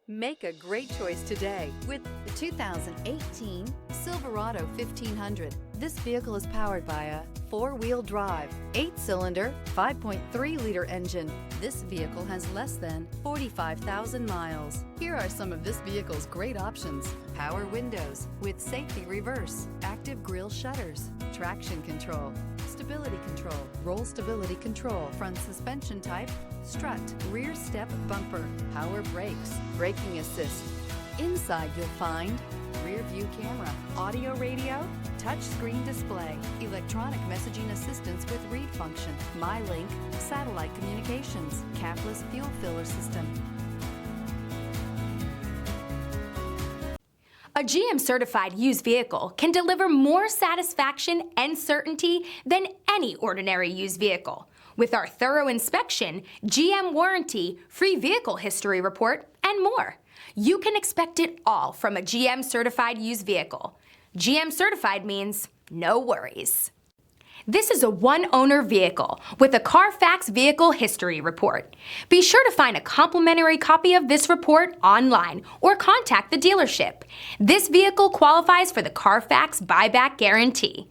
Make a great choice today with the 2018 Silverado 1500. This vehicle is powered by a 4-wheel drive, 8-cylinder, 5.3-liter engine. This vehicle has less than 45,000 miles. Here are some of this vehicle's great options: power windows with safety reverse, active grille shutters, traction control, stability control, roll stability control, front suspension type, strut, rear step bumper, power brakes, braking assist. Inside you'll find rear view camera, audio radio, touch screen display, electronic messaging assistance with read function, MyLink, satellite communications, capless fuel filler system. A GM certified used vehicle can deliver more satisfaction and certainty than any ordinary used vehicle. With our thorough inspection, GM warranty, free vehicle history report, and more. You can expect it all from a GM certified used vehicle. GM certified means no worries. This is a one-owner vehicle with a Carfax vehicle history report. Be sure to find a complimentary copy of this report online or contact the dealership. This vehicle qualifies for the Carfax buyback guarantee.